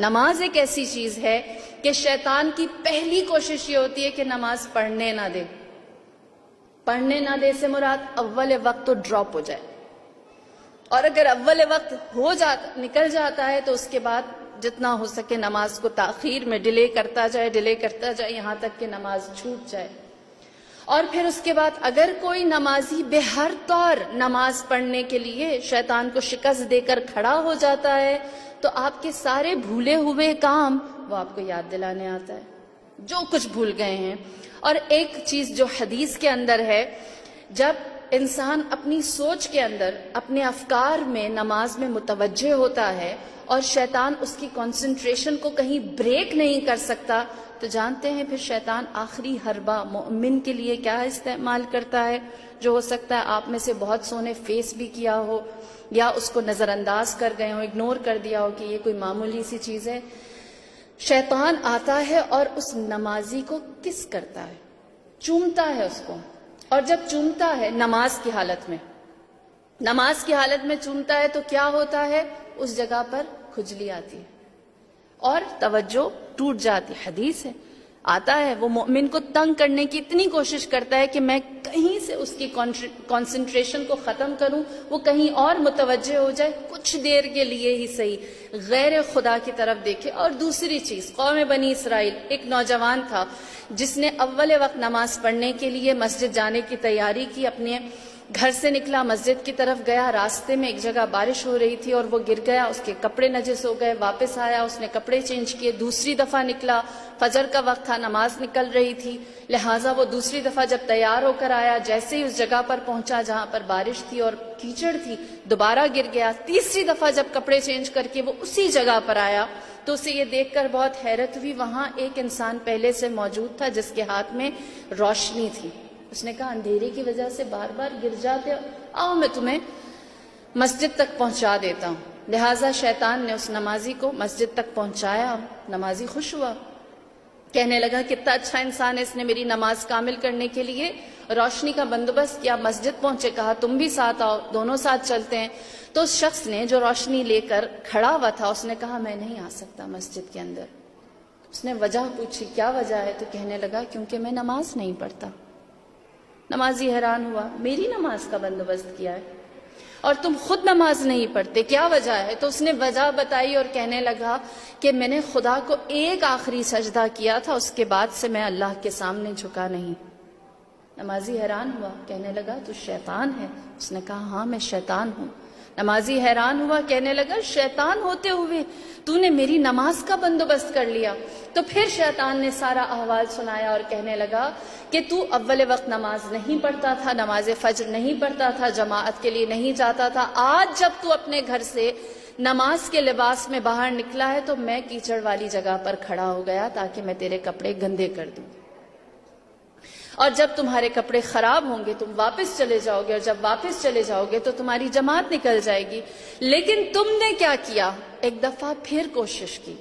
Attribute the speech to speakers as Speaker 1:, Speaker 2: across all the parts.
Speaker 1: نماز ایک ایسی چیز ہے کہ شیطان کی پہلی کوشش یہ ہوتی ہے کہ نماز پڑھنے نہ دے. پڑھنے نہ دے سے مراد اول وقت تو ڈراپ ہو جائے, اور اگر اول وقت نکل جاتا ہے تو اس کے بعد جتنا ہو سکے نماز کو تاخیر میں ڈیلے کرتا جائے یہاں تک کہ نماز چھوٹ جائے. اور پھر اس کے بعد اگر کوئی نمازی بے ہر طور نماز پڑھنے کے لیے شیطان کو شکست دے کر کھڑا ہو جاتا ہے تو آپ کے سارے بھولے ہوئے کام وہ آپ کو یاد دلانے آتا ہے, جو کچھ بھول گئے ہیں. اور ایک چیز جو حدیث کے اندر ہے, جب انسان اپنی سوچ کے اندر اپنے افکار میں نماز میں متوجہ ہوتا ہے اور شیطان اس کی کنسنٹریشن کو کہیں بریک نہیں کر سکتا, تو جانتے ہیں پھر شیطان آخری حربہ مومن کے لیے کیا استعمال کرتا ہے, جو ہو سکتا ہے آپ میں سے بہت سو نے فیس بھی کیا ہو یا اس کو نظر انداز کر گئے ہو, اگنور کر دیا ہو کہ یہ کوئی معمولی سی چیز ہے. شیطان آتا ہے اور اس نمازی کو کس کرتا ہے, چومتا ہے اس کو. اور جب چومتا ہے نماز کی حالت میں چومتا ہے تو کیا ہوتا ہے, اس جگہ پر کھجلی آتی ہے اور توجہ ٹوٹ جاتی. حدیث ہے, آتا ہے وہ مومن کو تنگ کرنے کی اتنی کوشش کرتا ہے کہ میں کہیں سے اس کی کنسنٹریشن کو ختم کروں, وہ کہیں اور متوجہ ہو جائے, کچھ دیر کے لیے ہی صحیح, غیر خدا کی طرف دیکھے. اور دوسری چیز, قوم بنی اسرائیل, ایک نوجوان تھا جس نے اول وقت نماز پڑھنے کے لیے مسجد جانے کی تیاری کی, اپنے گھر سے نکلا, مسجد کی طرف گیا, راستے میں ایک جگہ بارش ہو رہی تھی اور وہ گر گیا, اس کے کپڑے نجس ہو گئے. واپس آیا, اس نے کپڑے چینج کیے, دوسری دفعہ نکلا, فجر کا وقت تھا, نماز نکل رہی تھی, لہٰذا وہ دوسری دفعہ جب تیار ہو کر آیا, جیسے ہی اس جگہ پر پہنچا جہاں پر بارش تھی اور کیچڑ تھی, دوبارہ گر گیا. تیسری دفعہ جب کپڑے چینج کر کے وہ اسی جگہ پر آیا تو اسے یہ دیکھ کر بہت حیرت ہوئی, وہاں ایک انسان پہلے سے موجود تھا جس کے ہاتھ میں روشنی تھی. اس نے کہا اندھیرے کی وجہ سے بار بار گر جاتے, آؤ میں تمہیں مسجد تک پہنچا دیتا ہوں. لہٰذا شیطان نے اس نمازی کو مسجد تک پہنچایا. نمازی خوش ہوا, کہنے لگا کتنا اچھا انسان ہے, اس نے میری نماز کامل کرنے کے لیے روشنی کا بندوبست کیا. مسجد پہنچے, کہا تم بھی ساتھ آؤ, دونوں ساتھ چلتے ہیں. تو اس شخص نے جو روشنی لے کر کھڑا ہوا تھا, اس نے کہا میں نہیں آ سکتا مسجد کے اندر. اس نے وجہ پوچھی, کیا وجہ ہے؟ تو کہنے لگا کیونکہ میں نماز نہیں پڑھتا. نمازی حیران ہوا, میری نماز کا بندوبست کیا ہے اور تم خود نماز نہیں پڑھتے, کیا وجہ ہے؟ تو اس نے وجہ بتائی اور کہنے لگا کہ میں نے خدا کو ایک آخری سجدہ کیا تھا, اس کے بعد سے میں اللہ کے سامنے جھکا نہیں. نمازی حیران ہوا, کہنے لگا تو شیطان ہے؟ اس نے کہا ہاں میں شیطان ہوں. نمازی حیران ہوا, کہنے لگا شیطان ہوتے ہوئے تو نے میری نماز کا بندوبست کر لیا. تو پھر شیطان نے سارا احوال سنایا اور کہنے لگا کہ تو اول وقت نماز نہیں پڑھتا تھا, نماز فجر نہیں پڑھتا تھا, جماعت کے لیے نہیں جاتا تھا. آج جب تو اپنے گھر سے نماز کے لباس میں باہر نکلا ہے تو میں کیچڑ والی جگہ پر کھڑا ہو گیا تاکہ میں تیرے کپڑے گندے کر دوں, اور جب تمہارے کپڑے خراب ہوں گے تم واپس چلے جاؤ گے, اور جب واپس چلے جاؤ گے تو تمہاری جماعت نکل جائے گی. لیکن تم نے کیا کیا, ایک دفعہ پھر کوشش کی.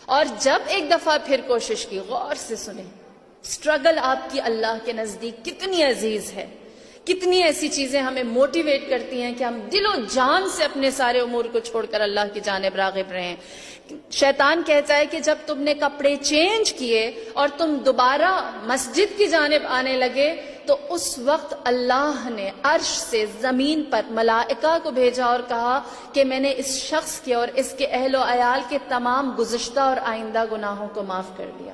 Speaker 1: اور جب ایک دفعہ پھر کوشش کی, غور سے سنیں, اسٹرگل آپ کی اللہ کے نزدیک کتنی عزیز ہے. کتنی ایسی چیزیں ہمیں موٹیویٹ کرتی ہیں کہ ہم دل و جان سے اپنے سارے امور کو چھوڑ کر اللہ کی جانب راغب رہیں. شیطان کہتا ہے کہ جب تم نے کپڑے چینج کیے اور تم دوبارہ مسجد کی جانب آنے لگے تو اس وقت اللہ نے عرش سے زمین پر ملائکہ کو بھیجا اور کہا کہ میں نے اس شخص کے اور اس کے اہل و عیال کے تمام گزشتہ اور آئندہ گناہوں کو معاف کر دیا.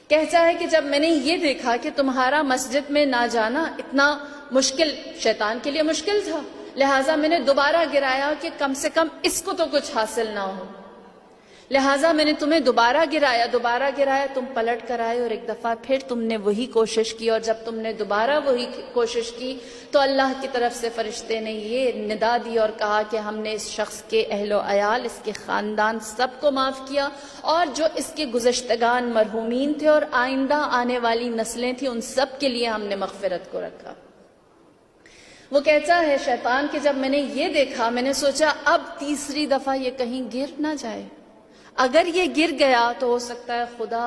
Speaker 1: کہتا ہے کہ جب میں نے یہ دیکھا کہ تمہارا مسجد میں نہ جانا اتنا مشکل, شیطان کے لیے مشکل تھا, لہٰذا میں نے دوبارہ گرایا کہ کم سے کم اس کو تو کچھ حاصل نہ ہو. لہٰذا میں نے تمہیں دوبارہ گرایا, تم پلٹ کر آئے اور ایک دفعہ پھر تم نے وہی کوشش کی. اور جب تم نے دوبارہ وہی کوشش کی تو اللہ کی طرف سے فرشتے نے یہ ندا دی اور کہا کہ ہم نے اس شخص کے اہل و عیال, اس کے خاندان سب کو معاف کیا, اور جو اس کے گزشتگان مرحومین تھے اور آئندہ آنے والی نسلیں تھیں ان سب کے لیے ہم نے مغفرت کو رکھا. وہ کہتا ہے شیطان کہ جب میں نے یہ دیکھا میں نے سوچا اب تیسری دفعہ یہ کہیں گر نہ جائے. اگر یہ گر گیا تو ہو سکتا ہے خدا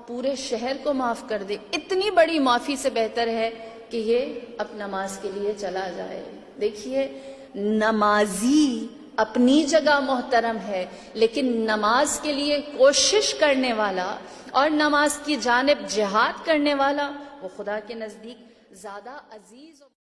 Speaker 1: پورے شہر کو معاف کر دے. اتنی بڑی معافی سے بہتر ہے کہ یہ اب نماز کے لیے چلا جائے. دیکھیے نمازی اپنی جگہ محترم ہے، لیکن نماز کے لیے کوشش کرنے والا اور نماز کی جانب جہاد کرنے والا وہ خدا کے نزدیک زیادہ عزیز